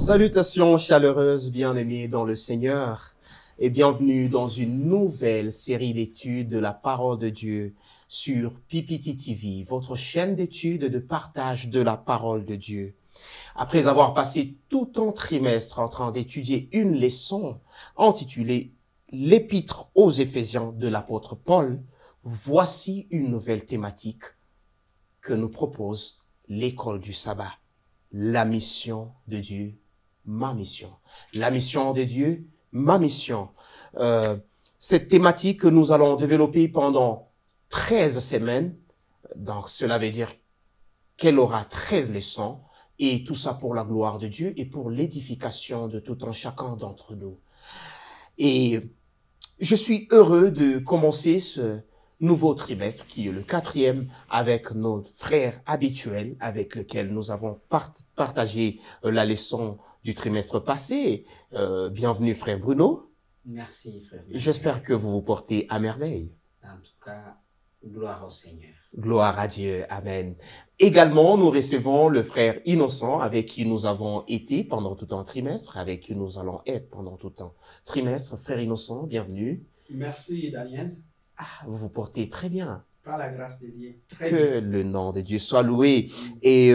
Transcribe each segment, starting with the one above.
Salutations chaleureuses, bien-aimés dans le Seigneur, et bienvenue dans une nouvelle série d'études de la parole de Dieu sur PPT TV, votre chaîne d'études de partage de la parole de Dieu. Après avoir passé tout un trimestre en train d'étudier une leçon intitulée L'Épître aux Éphésiens de l'apôtre Paul, voici une nouvelle thématique que nous propose l'école du sabbat. La mission de Dieu, ma mission. La mission de Dieu, ma mission. Cette thématique que nous allons développer pendant 13 semaines, donc cela veut dire qu'elle aura 13 leçons, et tout ça pour la gloire de Dieu et pour l'édification de tout un chacun d'entre nous. Et je suis heureux de commencer ce nouveau trimestre, qui est le 4e, avec nos frères habituels, avec lesquels nous avons partagé la leçon du trimestre passé. Bienvenue, frère Bruno. Merci, frère. J'espère que vous vous portez à merveille. En tout cas, gloire au Seigneur. Gloire à Dieu. Amen. Également, nous recevons le frère Innocent, avec qui nous avons été pendant tout un trimestre, avec qui nous allons être pendant tout un trimestre. Frère Innocent, bienvenue. Merci, Daniel. Vous vous portez très bien. Par la grâce de Dieu. Très Que bien. le nom de Dieu soit loué. Et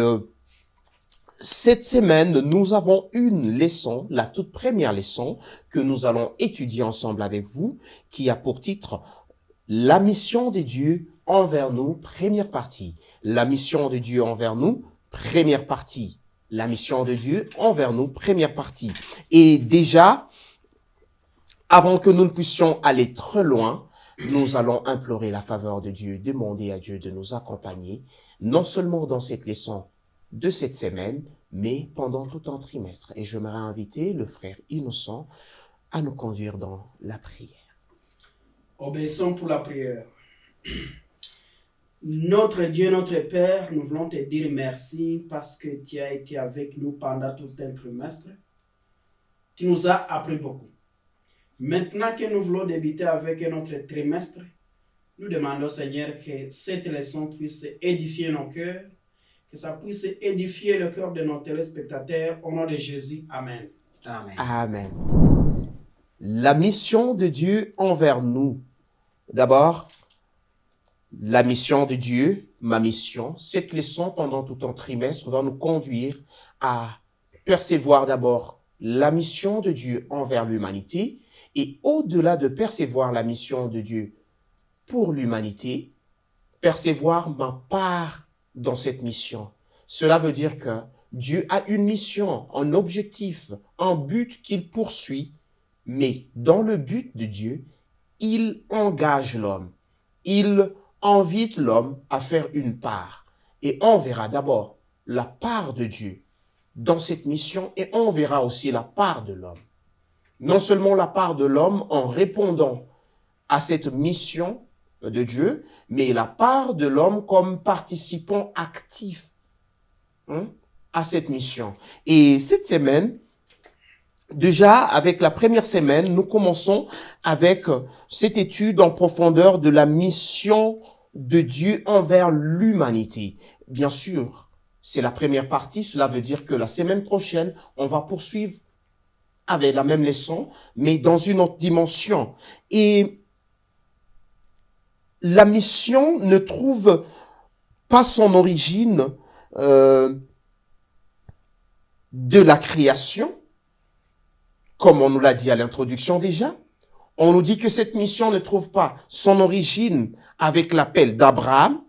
cette semaine, nous avons une leçon, la toute première leçon que nous allons étudier ensemble avec vous, qui a pour titre « La mission de Dieu envers nous », première partie. La mission de Dieu envers nous, première partie. La mission de Dieu envers nous, première partie. Et déjà, avant que nous ne puissions aller très loin, nous allons implorer la faveur de Dieu, demander à Dieu de nous accompagner, non seulement dans cette leçon de cette semaine, mais pendant tout un trimestre. Et j'aimerais inviter le frère Innocent à nous conduire dans la prière. Obéissons pour la prière. Notre Dieu, notre Père, nous voulons te dire merci parce que tu as été avec nous pendant tout un trimestre. Tu nous as appris beaucoup. Maintenant que nous voulons débuter avec notre trimestre, nous demandons, Seigneur, que cette leçon puisse édifier nos cœurs, que ça puisse édifier le cœur de nos téléspectateurs. Au nom de Jésus, Amen. Amen. Amen. La mission de Dieu envers nous. D'abord, la mission de Dieu, ma mission. Cette leçon, pendant tout un trimestre, va nous conduire à percevoir d'abord la mission de Dieu envers l'humanité, et au-delà de percevoir la mission de Dieu pour l'humanité, percevoir ma part dans cette mission. Cela veut dire que Dieu a une mission, un objectif, un but qu'il poursuit, mais dans le but de Dieu, il engage l'homme. Il invite l'homme à faire une part. Et on verra d'abord la part de Dieu dans cette mission, et on verra aussi la part de l'homme. Non seulement la part de l'homme en répondant à cette mission de Dieu, mais la part de l'homme comme participant actif à cette mission. Et cette semaine, déjà avec la première semaine, nous commençons avec cette étude en profondeur de la mission de Dieu envers l'humanité. Bien sûr, c'est la première partie, cela veut dire que la semaine prochaine, on va poursuivre avec la même leçon, mais dans une autre dimension. Et la mission ne trouve pas son origine de la création, comme on nous l'a dit à l'introduction déjà. On nous dit que cette mission ne trouve pas son origine avec l'appel d'Abraham.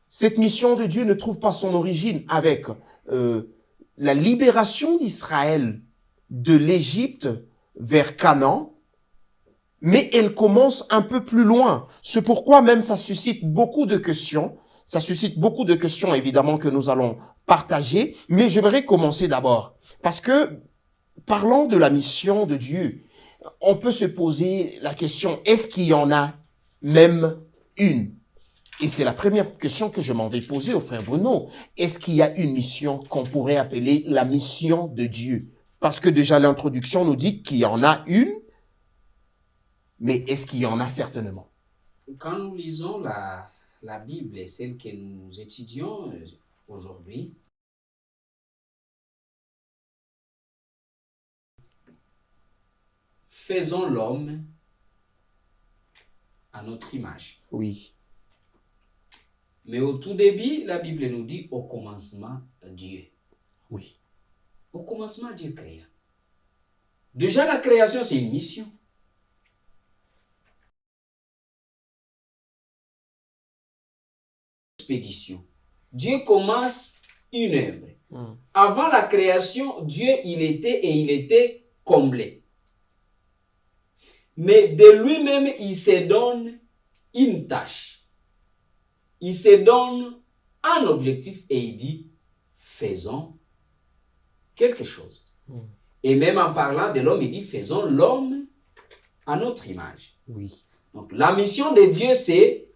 Cette mission de Dieu ne trouve pas son origine avec la libération d'Israël de l'Égypte vers Canaan, mais elle commence un peu plus loin. C'est pourquoi même ça suscite beaucoup de questions. Ça suscite beaucoup de questions, évidemment, que nous allons partager, mais j'aimerais commencer d'abord. Parce que, parlant de la mission de Dieu, on peut se poser la question, est-ce qu'il y en a même une? Et c'est la première question que je m'en vais poser au frère Bruno. Est-ce qu'il y a une mission qu'on pourrait appeler la mission de Dieu? Parce que déjà l'introduction nous dit qu'il y en a une, mais est-ce qu'il y en a certainement? Quand nous lisons la Bible et celle que nous étudions aujourd'hui, faisons l'homme à notre image. Oui. Mais au tout début, la Bible nous dit au commencement, Dieu. Oui. Au commencement, Dieu créa. Déjà, la création, c'est une mission. Expédition. Dieu commence une œuvre. Avant la création, Dieu, il était comblé. Mais de lui-même, il se donne une tâche. Il se donne un objectif et il dit, faisons quelque chose. Et même en parlant de l'homme, il dit, faisons l'homme à notre image. Oui. Donc, la mission de Dieu, c'est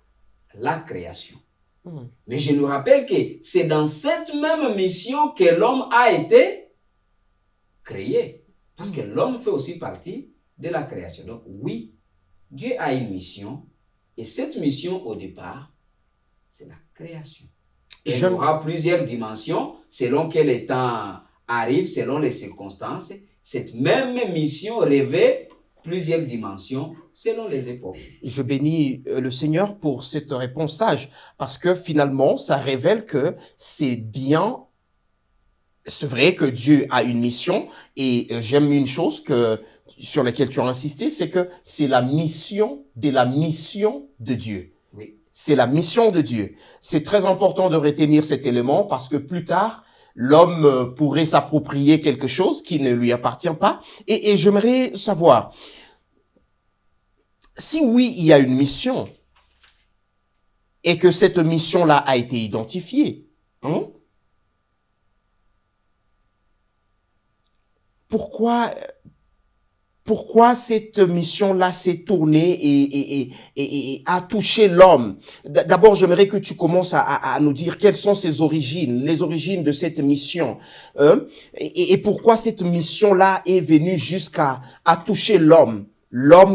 la création. Mais je nous rappelle que c'est dans cette même mission que l'homme a été créé. Parce que l'homme fait aussi partie de la création. Donc oui, Dieu a une mission. Et cette mission, au départ, c'est la création. Et il y aura plusieurs dimensions, selon quel temps arrive, selon les circonstances. Cette même mission revêt plusieurs dimensions selon les époques. Je bénis le Seigneur pour cette réponse sage, parce que finalement, ça révèle que c'est bien, c'est vrai que Dieu a une mission, et j'aime une chose sur laquelle tu as insisté, c'est que c'est la mission de Dieu. Oui. C'est la mission de Dieu. C'est très important de retenir cet élément, parce que plus tard, l'homme pourrait s'approprier quelque chose qui ne lui appartient pas. Et j'aimerais savoir, si oui, il y a une mission, et que cette mission-là a été identifiée, pourquoi cette mission-là s'est tournée et a touché l'homme? D'abord, j'aimerais que tu commences à nous dire quelles sont ses origines, les origines de cette mission, et pourquoi cette mission-là est venue jusqu'à toucher l'homme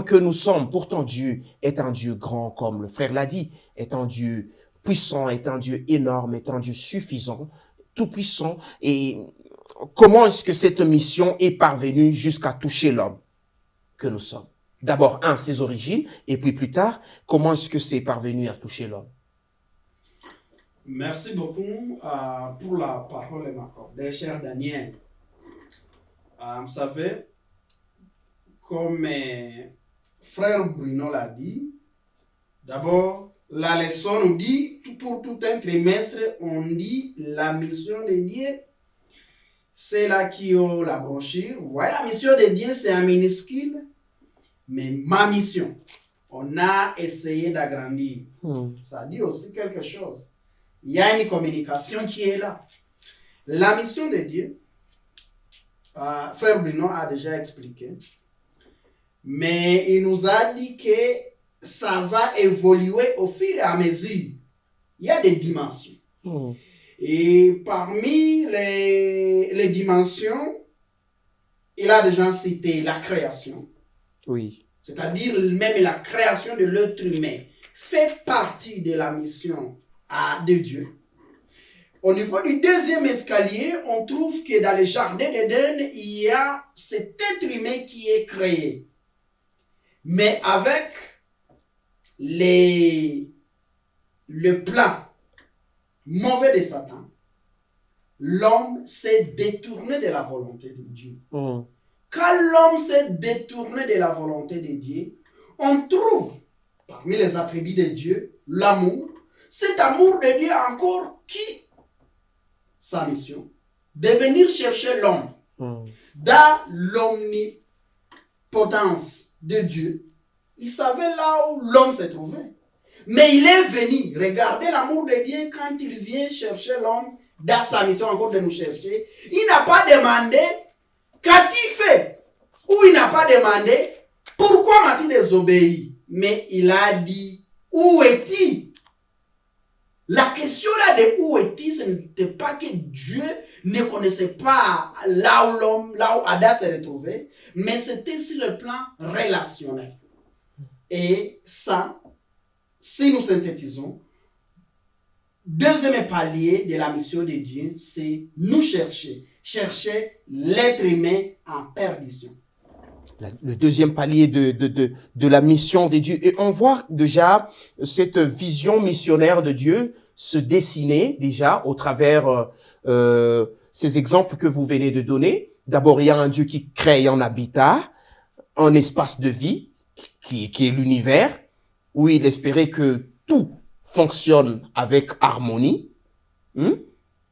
que nous sommes. Pourtant, Dieu est un Dieu grand, comme le frère l'a dit, est un Dieu puissant, est un Dieu énorme, est un Dieu suffisant, tout puissant. Et comment est-ce que cette mission est parvenue jusqu'à toucher l'homme que nous sommes? D'abord, ses origines, et puis plus tard, comment est-ce que c'est parvenu à toucher l'homme? Merci beaucoup pour la parole m'accordée, cher Daniel. Vous savez, comme frère Bruno l'a dit, d'abord, la leçon nous dit, pour tout un trimestre, on dit la mission de Dieu. C'est là qui a la brochure. Vous voyez, la mission de Dieu, c'est un minuscule, mais ma mission, on a essayé d'agrandir. Ça dit aussi quelque chose. Il y a une communication qui est là. La mission de Dieu, frère Bruno a déjà expliqué, mais il nous a dit que ça va évoluer au fur et à mesure. Il y a des dimensions. Et parmi les dimensions, il a déjà cité la création. Oui. C'est-à-dire même la création de l'être humain fait partie de la mission de Dieu. Au niveau du deuxième escalier, on trouve que dans le jardin d'Éden, il y a cet être humain qui est créé. Mais avec le plan mauvais de Satan, l'homme s'est détourné de la volonté de Dieu. Quand l'homme s'est détourné de la volonté de Dieu, on trouve parmi les attributs de Dieu l'amour. Cet amour de Dieu encore qui sa mission de venir chercher l'homme dans l'omnipotence de Dieu. Il savait là où l'homme se trouvait. Mais il est venu, regardez l'amour de Dieu quand il vient chercher l'homme dans sa mission encore de nous chercher. Il n'a pas demandé qu'a-t-il fait, ou il n'a pas demandé pourquoi m'a-t-il désobéi, mais il a dit où est-il? La question là de où est-il, ce n'était pas que Dieu ne connaissait pas là où Adam s'est retrouvé, mais c'était sur le plan relationnel. Et ça, si nous synthétisons, deuxième palier de la mission de Dieu, c'est nous chercher l'être humain en perdition. le deuxième palier de la mission de Dieu. Et on voit déjà cette vision missionnaire de Dieu se dessiner déjà au travers ces exemples que vous venez de donner. D'abord, il y a un Dieu qui crée un habitat, un espace de vie qui est l'univers, où il espérait que tout fonctionne avec harmonie.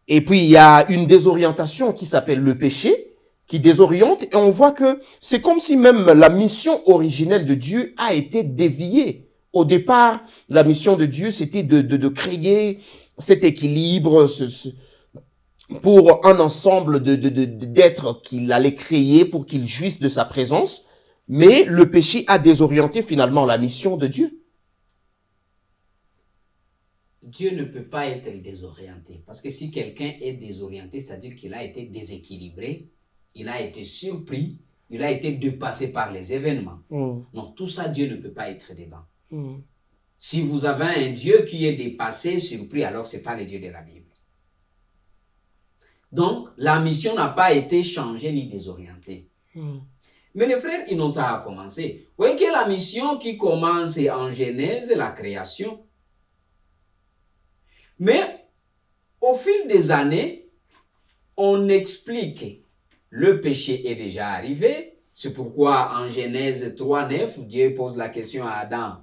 Et puis, il y a une désorientation qui s'appelle le péché, qui désoriente, et on voit que c'est comme si même la mission originelle de Dieu a été déviée. Au départ, la mission de Dieu, c'était de créer cet équilibre pour un ensemble d'êtres qu'il allait créer pour qu'ils jouissent de sa présence, mais le péché a désorienté finalement la mission de Dieu. Dieu ne peut pas être désorienté, parce que si quelqu'un est désorienté, c'est-à-dire qu'il a été déséquilibré, il a été surpris, il a été dépassé par les événements. Non, tout ça, Dieu ne peut pas être dedans. Si vous avez un Dieu qui est dépassé, surpris, alors ce n'est pas le Dieu de la Bible. Donc, la mission n'a pas été changée ni désorientée. Mais les frères, Innocent a commencé. Vous voyez que la mission qui commence en Genèse, la création. Mais, au fil des années, on explique le péché est déjà arrivé. C'est pourquoi en Genèse 3:9, Dieu pose la question à Adam,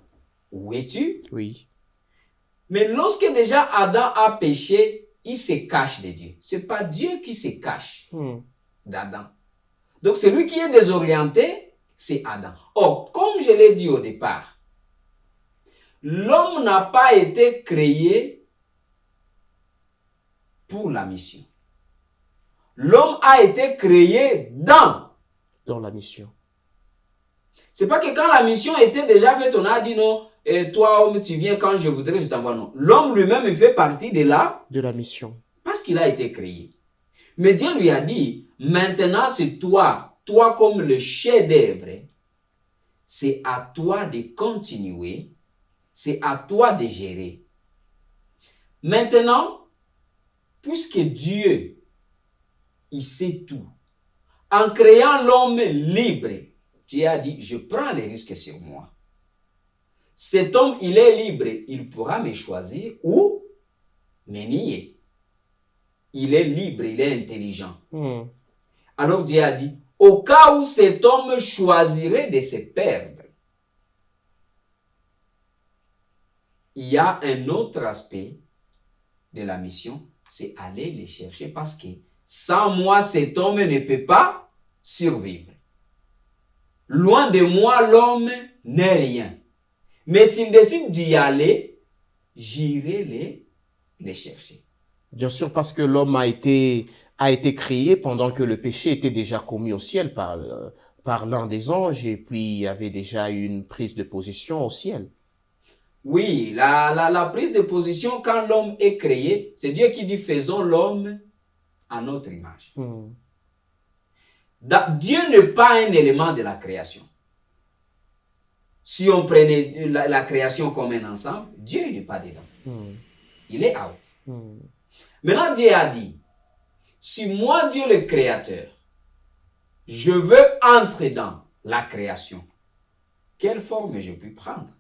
où es-tu? Oui. Mais lorsque déjà Adam a péché, il se cache de Dieu. Ce n'est pas Dieu qui se cache d'Adam. Donc celui qui est désorienté, c'est Adam. Or, comme je l'ai dit au départ, l'homme n'a pas été créé pour la mission. L'homme a été créé dans la mission. C'est pas que quand la mission était déjà faite, on a dit non, et toi homme, tu viens quand je voudrais, je t'envoie. Non. L'homme lui-même, il fait partie de la mission. Parce qu'il a été créé. Mais Dieu lui a dit, maintenant c'est toi comme le chef-d'œuvre, c'est à toi de continuer, c'est à toi de gérer. Maintenant, puisque Dieu, il sait tout, en créant l'homme libre, Dieu a dit, je prends les risques sur moi. Cet homme, il est libre, il pourra me choisir ou me nier. Il est libre, il est intelligent. Alors Dieu a dit, au cas où cet homme choisirait de se perdre, il y a un autre aspect de la mission, c'est aller les chercher parce que sans moi, cet homme ne peut pas survivre. Loin de moi, l'homme n'est rien. Mais s'il décide d'y aller, j'irai les chercher. Bien sûr, parce que l'homme a été créé pendant que le péché était déjà commis au ciel par l'un des anges, et puis il y avait déjà une prise de position au ciel. Oui, la prise de position quand l'homme est créé, c'est Dieu qui dit faisons l'homme à notre image. Dieu n'est pas un élément de la création. Si on prenait la création comme un ensemble, Dieu n'est pas dedans. Il est out. Maintenant, Dieu a dit, si moi, Dieu le Créateur, je veux entrer dans la création, quelle forme je peux prendre?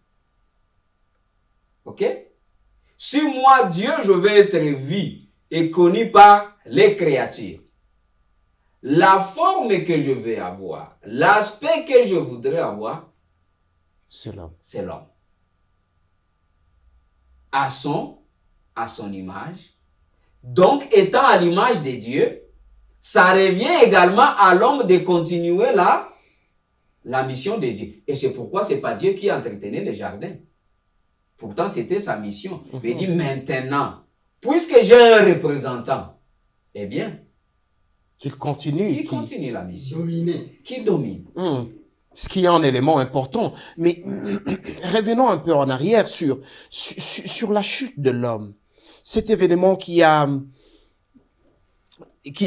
Ok? Si moi, Dieu, je veux être vu et connu par les créatures, la forme que je vais avoir, l'aspect que je voudrais avoir, c'est l'homme. C'est l'homme. À son image. Donc, étant à l'image de Dieu, ça revient également à l'homme de continuer la mission de Dieu. Et c'est pourquoi ce n'est pas Dieu qui entretenait le jardin. Pourtant, c'était sa mission. Mais il dit maintenant, puisque j'ai un représentant, eh bien, qu'il continue. Qui continue la mission. Dominer. Qui domine. Ce qui est un élément important. Mais revenons un peu en arrière sur la chute de l'homme. Cet événement qui a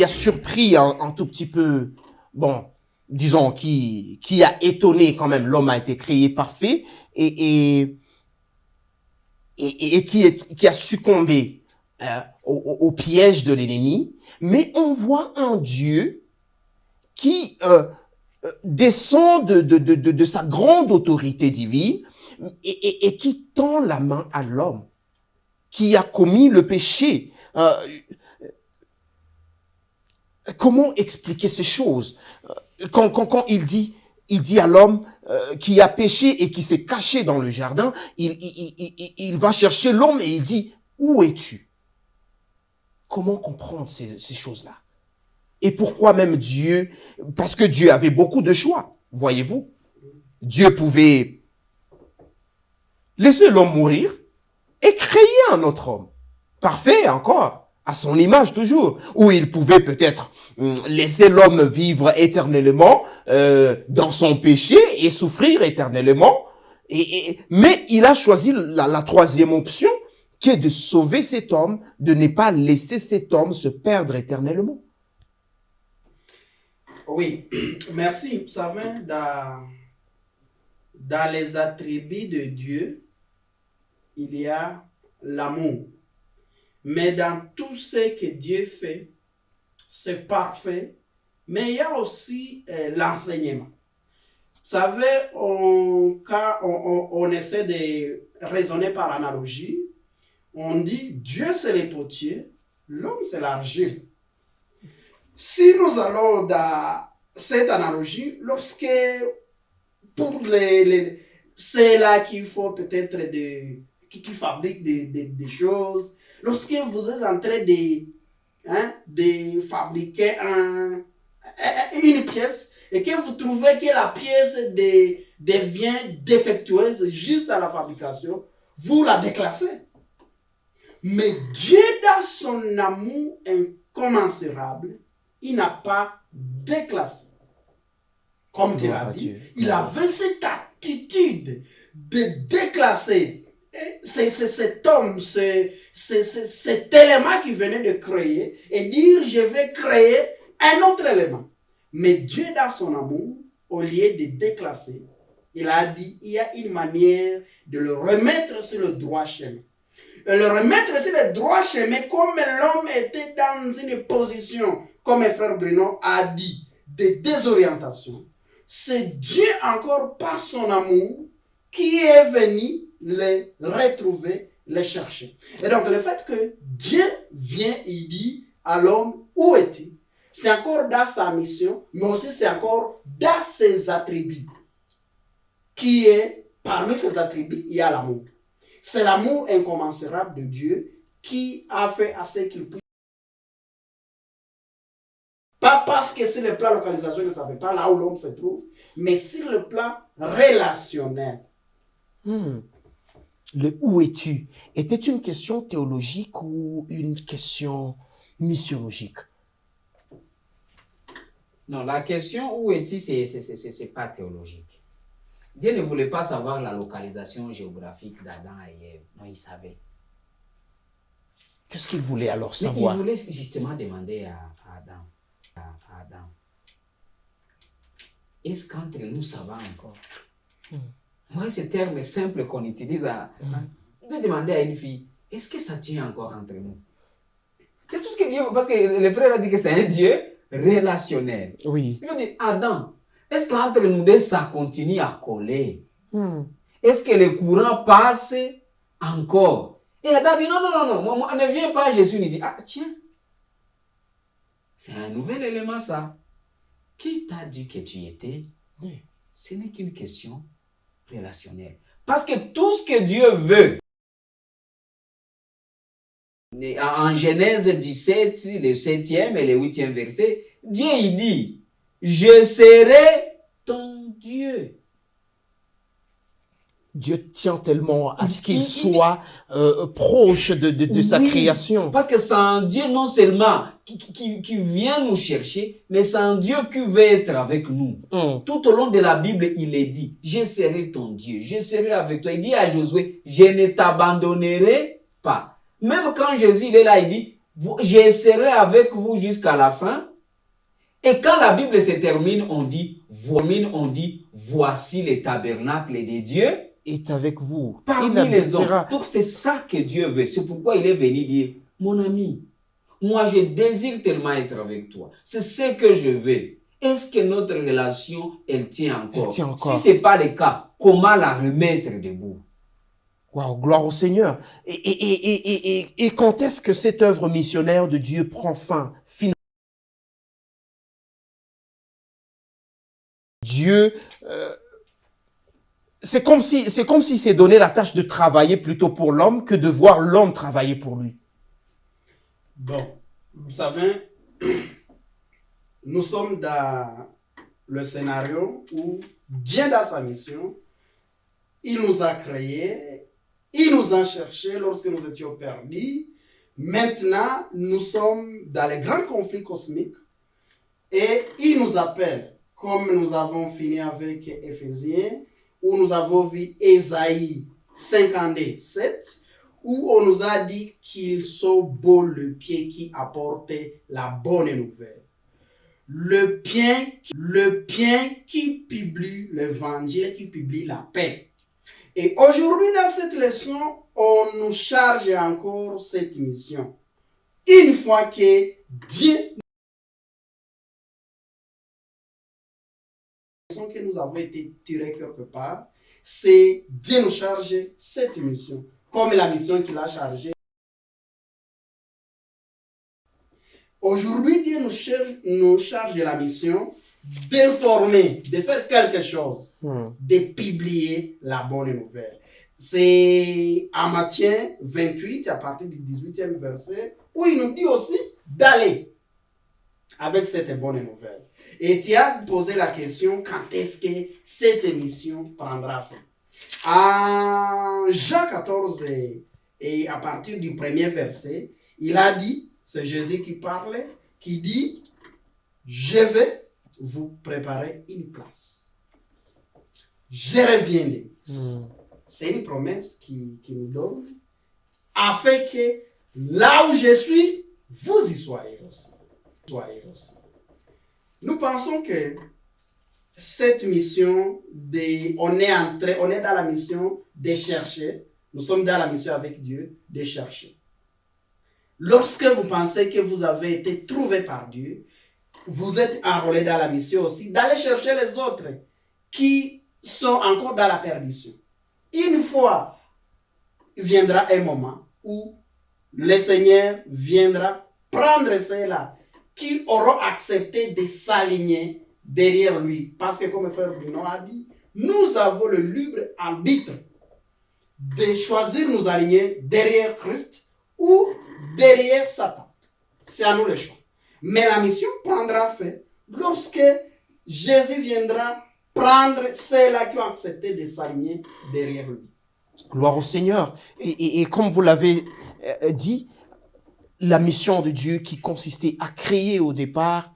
surpris un tout petit peu, bon, disons, qui a étonné quand même. L'homme a été créé parfait et qui a succombé au piège de l'ennemi. Mais on voit un Dieu qui descend de sa grande autorité divine et qui tend la main à l'homme qui a commis le péché. Comment expliquer ces choses? Quand il dit à l'homme qui a péché et qui s'est caché dans le jardin, il va chercher l'homme et il dit, où es-tu? Comment comprendre ces choses-là? Et pourquoi même Dieu? Parce que Dieu avait beaucoup de choix, voyez-vous. Dieu pouvait laisser l'homme mourir et créer un autre homme. Parfait encore, à son image toujours. Ou il pouvait peut-être laisser l'homme vivre éternellement dans son péché et souffrir éternellement. Mais il a choisi la troisième option, qui est de sauver cet homme, de ne pas laisser cet homme se perdre éternellement. Oui, merci. Vous savez, dans les attributs de Dieu, il y a l'amour. Mais dans tout ce que Dieu fait, c'est parfait. Mais il y a aussi l'enseignement. Vous savez, quand on essaie de raisonner par analogie, on dit Dieu c'est les potiers, l'homme c'est l'argile. Si nous allons dans cette analogie, lorsque pour c'est là qu'il faut peut-être qui fabrique des choses, lorsque vous êtes en train de fabriquer une pièce et que vous trouvez que la pièce devient défectueuse juste à la fabrication, vous la déclassez. Mais Dieu, dans son amour incommensurable, il n'a pas déclassé. Comme tu l'as dit, il avait cette attitude de déclasser. C'est cet homme, cet élément qu'il venait de créer et dire je vais créer un autre élément. Mais Dieu, dans son amour, au lieu de déclasser, il a dit il y a une manière de le remettre sur le droit chemin. Et le remettre sur le droit chemin, comme l'homme était dans une position, comme mon frère Bruno a dit, de désorientation. C'est Dieu encore par son amour qui est venu les retrouver, les chercher. Et donc le fait que Dieu vient, il dit à l'homme, où es-tu? C'est encore dans sa mission, mais aussi c'est encore dans ses attributs. Qui est, parmi ses attributs, il y a l'amour. C'est l'amour incommensurable de Dieu qui a fait à ce qu'il puisse. Pas parce que sur le plan localisation, il ne savait pas là où l'homme se trouve, mais sur le plan relationnel. Le où es-tu était une question théologique ou une question missiologique? Non, la question où es-tu, c'est pas théologique. Dieu ne voulait pas savoir la localisation géographique d'Adam et Ève. Non, il savait. Qu'est-ce qu'il voulait alors savoir? Mais il voulait justement demander à Adam. Est-ce qu'entre nous, ça va encore? Moi, ce terme simple qu'on utilise, on peut demander à une fille, est-ce que ça tient encore entre nous? C'est tout ce que Dieu, parce que le frère a dit que c'est un Dieu relationnel. Oui. Il veut dire, Adam, est-ce qu'entre nous deux, ça continue à coller? Est-ce que le courant passe encore? Et Adam dit, non, moi, ne viens pas, Jésus. Il dit, ah tiens, c'est un nouvel élément ça. Qui t'a dit que tu étais? Ce n'est qu'une question relationnelle. Parce que tout ce que Dieu veut, en Genèse 17, le 7e et le 8e verset, Dieu il dit, je serai ton Dieu. Dieu tient tellement à ce qu'il soit proche de sa création. Parce que c'est un Dieu non seulement qui vient nous chercher, mais c'est un Dieu qui veut être avec nous. Tout au long de la Bible, il est dit, je serai ton Dieu, je serai avec toi. Il dit à Josué, je ne t'abandonnerai pas. Même quand Jésus il est là, il dit, je serai avec vous jusqu'à la fin. Et quand la Bible se termine, on dit, voici le tabernacle de Dieu est avec vous. Parmi les hommes. Donc c'est ça que Dieu veut. C'est pourquoi il est venu dire, mon ami, moi je désire tellement être avec toi. C'est ce que je veux. est-ce que notre relation, elle tient encore? Elle tient encore. Si ce n'est pas le cas, comment la remettre debout? Wow, gloire au Seigneur. Et quand est-ce que cette œuvre missionnaire de Dieu prend fin? Dieu, c'est comme si c'est donné la tâche de travailler plutôt pour l'homme que de voir l'homme travailler pour lui. Bon, vous savez, nous sommes dans le scénario où Dieu, dans sa mission, il nous a créés, il nous a cherchés lorsque nous étions perdus. Maintenant, nous sommes dans les grands conflits cosmiques et il nous appelle, comme nous avons fini avec Éphésiens, où nous avons vu Ésaïe 57, où on nous a dit qu'ils sont beaux le pied qui apporte la bonne nouvelle. Le pied qui publie l'évangile, qui publie la paix. Et aujourd'hui, dans cette leçon, on nous charge encore cette mission. Une fois que Dieu, que nous avons été tirés quelque part, c'est Dieu nous charge cette mission, comme la mission qu'il a chargée. Aujourd'hui, Dieu nous charge de la mission d'informer, de faire quelque chose, de publier la bonne nouvelle. C'est à Matthieu 28, à partir du 18e verset, où il nous dit aussi d'aller avec cette bonne nouvelle. Et tu as posé la question, quand est-ce que cette mission prendra fin? À Jean 14, et à partir du premier verset, il a dit, c'est Jésus qui parlait, qui dit, je vais vous préparer une place. Je reviendrai. C'est une promesse qui nous donne, afin que là où je suis, vous y soyez aussi. Nous pensons que cette mission, on est dans la mission de chercher, nous sommes dans la mission avec Dieu, de chercher. Lorsque vous pensez que vous avez été trouvé par Dieu, vous êtes enrôlé dans la mission aussi d'aller chercher les autres qui sont encore dans la perdition. Une fois, il viendra un moment où le Seigneur viendra prendre ceux-là qui auront accepté de s'aligner derrière lui. Parce que comme frère Bruno a dit, nous avons le libre arbitre de choisir nous aligner derrière Christ ou derrière Satan. C'est à nous le choix. Mais la mission prendra fin lorsque Jésus viendra prendre ceux-là qui ont accepté de s'aligner derrière lui. Gloire au Seigneur. Et comme vous l'avez dit, la mission de Dieu qui consistait à créer au départ,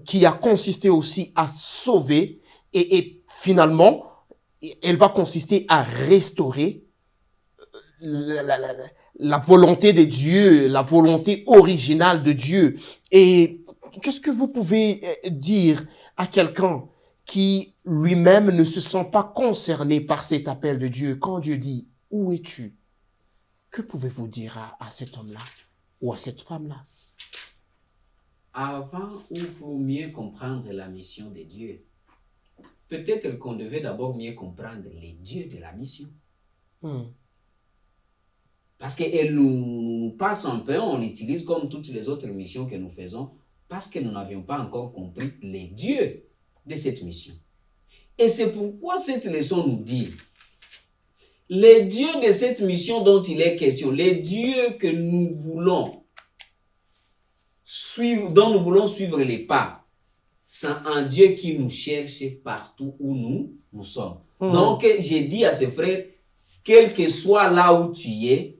qui a consisté aussi à sauver, et finalement, elle va consister à restaurer la volonté de Dieu, la volonté originale de Dieu. Et qu'est-ce que vous pouvez dire à quelqu'un qui lui-même ne se sent pas concerné par cet appel de Dieu? Quand Dieu dit, où es-tu? Que pouvez-vous dire à cet homme-là ou à cette femme-là? Avant ou pour mieux comprendre la mission de Dieu, peut-être qu'on devait d'abord mieux comprendre les dieux de la mission. Parce qu'elle nous passe un peu, on l'utilise comme toutes les autres missions que nous faisons, parce que nous n'avions pas encore compris les dieux de cette mission. Et c'est pourquoi cette leçon nous dit, les dieux de cette mission dont il est question, les dieux que nous voulons suivre, dont nous voulons suivre les pas, c'est un Dieu qui nous cherche partout où nous sommes. Donc, j'ai dit à ses frères, quel que soit là où tu es,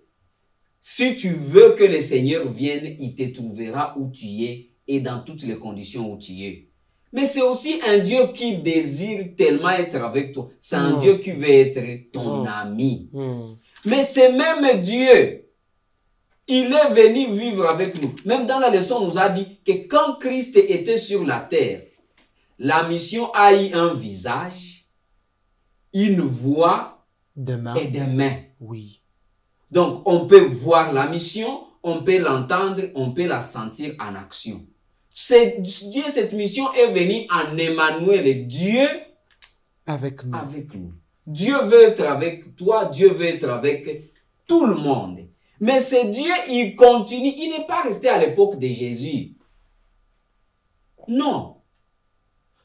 si tu veux que le Seigneur vienne, il te trouvera où tu es et dans toutes les conditions où tu es. Mais c'est aussi un Dieu qui désire tellement être avec toi. C'est un Dieu qui veut être ton ami. Mais ce même Dieu, il est venu vivre avec nous. Même dans la leçon, on nous a dit que quand Christ était sur la terre, la mission a eu un visage, une voix et des mains. Oui. Donc, on peut voir la mission, on peut l'entendre, on peut la sentir en action. Dieu, cette mission est venue en Emmanuel, Dieu Avec nous. avec nous. Dieu veut être avec toi, Dieu veut être avec tout le monde. Mais c'est Dieu, il continue, il n'est pas resté à l'époque de Jésus. Non.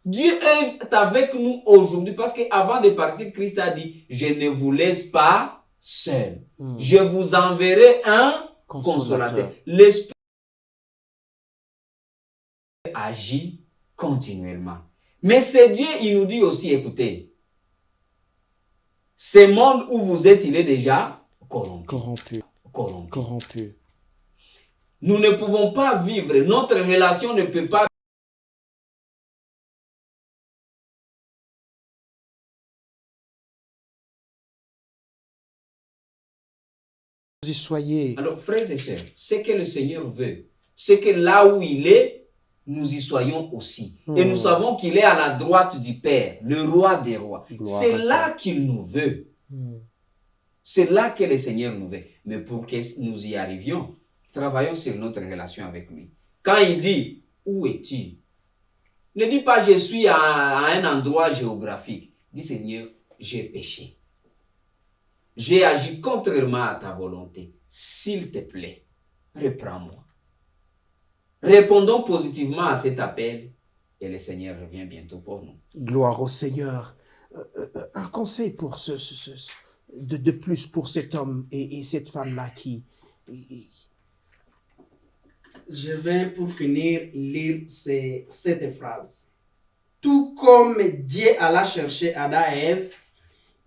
Dieu est avec nous aujourd'hui parce qu'avant de partir, Christ a dit, je ne vous laisse pas seul. Je vous enverrai un consolateur. L'Esprit agit continuellement. Mais c'est Dieu, il nous dit aussi, écoutez, ce monde où vous êtes, il est déjà corrompu. Nous ne pouvons pas vivre, notre relation ne peut pas Vous y soyez. Alors, frères et sœurs, ce que le Seigneur veut, c'est que là où il est, nous y soyons aussi. Et nous savons qu'il est à la droite du Père, le roi des rois. C'est là qu'il nous veut. C'est là que le Seigneur nous veut. Mais pour que nous y arrivions, travaillons sur notre relation avec lui. Quand il dit, où es-tu? Ne dis pas, je suis à un endroit géographique. Dis, Seigneur, j'ai péché. J'ai agi contrairement à ta volonté. S'il te plaît, reprends-moi. Répondons positivement à cet appel et le Seigneur revient bientôt pour nous. Gloire au Seigneur. Un conseil pour de plus pour cet homme et cette femme-là qui... Je vais pour finir lire cette phrase. Tout comme Dieu alla chercher Adam et Ève,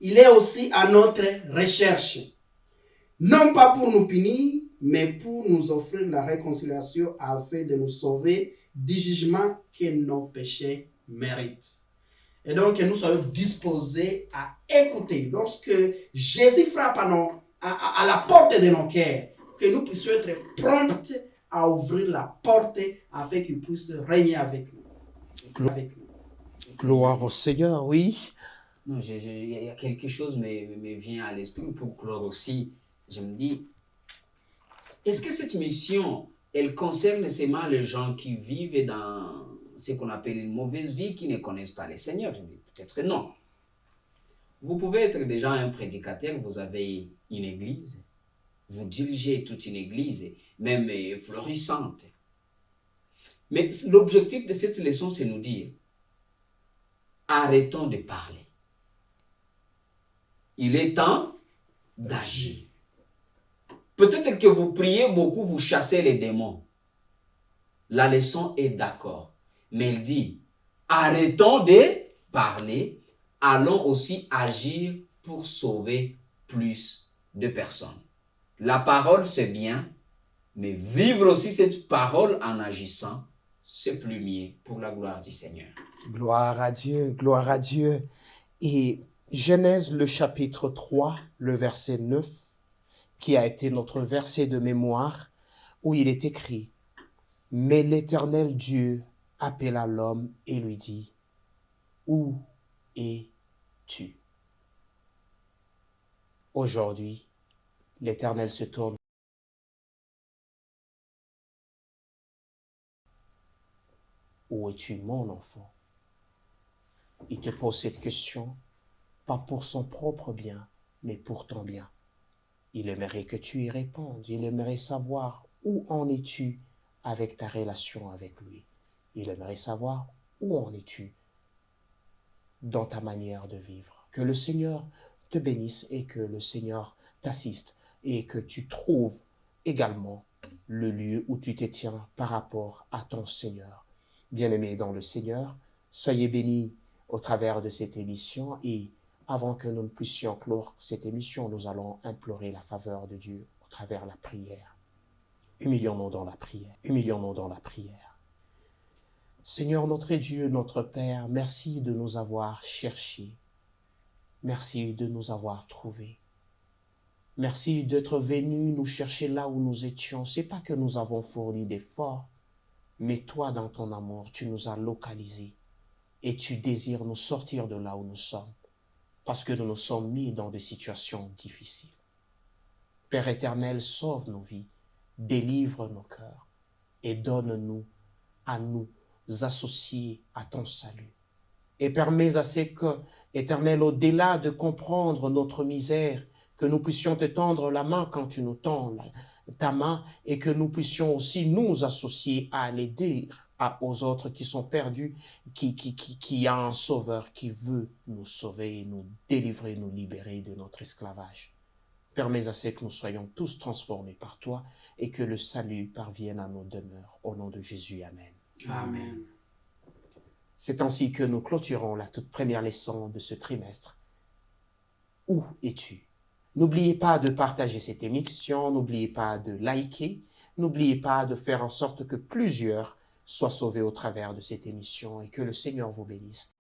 il est aussi à notre recherche. Non pas pour nous punir, mais pour nous offrir la réconciliation afin de nous sauver du jugement que nos péchés méritent. Et donc que nous soyons disposés à écouter. Lorsque Jésus frappe à la porte de nos cœurs, que nous puissions être prompts à ouvrir la porte afin qu'il puisse régner avec nous. Gloire au Seigneur, oui. Non, il y a quelque chose qui me vient à l'esprit pour clore aussi. Je me dis, est-ce que cette mission, elle concerne seulement les gens qui vivent dans ce qu'on appelle une mauvaise vie, qui ne connaissent pas le Seigneur? Peut-être non. Vous pouvez être déjà un prédicateur, vous avez une église, vous dirigez toute une église, même florissante. Mais l'objectif de cette leçon, c'est nous dire, arrêtons de parler. Il est temps d'agir. Peut-être que vous priez beaucoup, vous chassez les démons. La leçon est d'accord. Mais il dit, arrêtons de parler, allons aussi agir pour sauver plus de personnes. La parole, c'est bien, mais vivre aussi cette parole en agissant, c'est plus mieux pour la gloire du Seigneur. Gloire à Dieu, gloire à Dieu. Et Genèse, le chapitre 3, le verset 9, qui a été notre verset de mémoire, où il est écrit, « Mais l'Éternel Dieu appela l'homme et lui dit, « Où es-tu » Aujourd'hui, l'Éternel se tourne. Où es-tu, mon enfant? Il te pose cette question, pas pour son propre bien, mais pour ton bien. Il aimerait que tu y répondes. Il aimerait savoir où en es-tu avec ta relation avec lui. Il aimerait savoir où en es-tu dans ta manière de vivre. Que le Seigneur te bénisse et que le Seigneur t'assiste et que tu trouves également le lieu où tu te tiens par rapport à ton Seigneur. Bien-aimés dans le Seigneur, soyez bénis au travers de cette émission et avant que nous ne puissions clore cette émission, nous allons implorer la faveur de Dieu au travers de la prière. Humilions-nous dans la prière. Humilions-nous dans la prière. Seigneur notre Dieu, notre Père, merci de nous avoir cherchés. Merci de nous avoir trouvés. Merci d'être venu nous chercher là où nous étions. C'est pas que nous avons fourni d'efforts, mais toi, dans ton amour, tu nous as localisés et tu désires nous sortir de là où nous sommes. Parce que nous nous sommes mis dans des situations difficiles. Père éternel, sauve nos vies, délivre nos cœurs et donne-nous à nous associer à ton salut. Et permets à ce que, Éternel, au-delà de comprendre notre misère, que nous puissions te tendre la main quand tu nous tends ta main et que nous puissions aussi nous associer à l'aider aux autres qui sont perdus, qui a un sauveur qui veut nous sauver, nous délivrer, nous libérer de notre esclavage. Permets à ce que nous soyons tous transformés par toi et que le salut parvienne à nos demeures. Au nom de Jésus, Amen. Amen. C'est ainsi que nous clôturons la toute première leçon de ce trimestre. Où es-tu? N'oubliez pas de partager cette émission, n'oubliez pas de liker, n'oubliez pas de faire en sorte que plusieurs soient sauvés au travers de cette émission et que le Seigneur vous bénisse.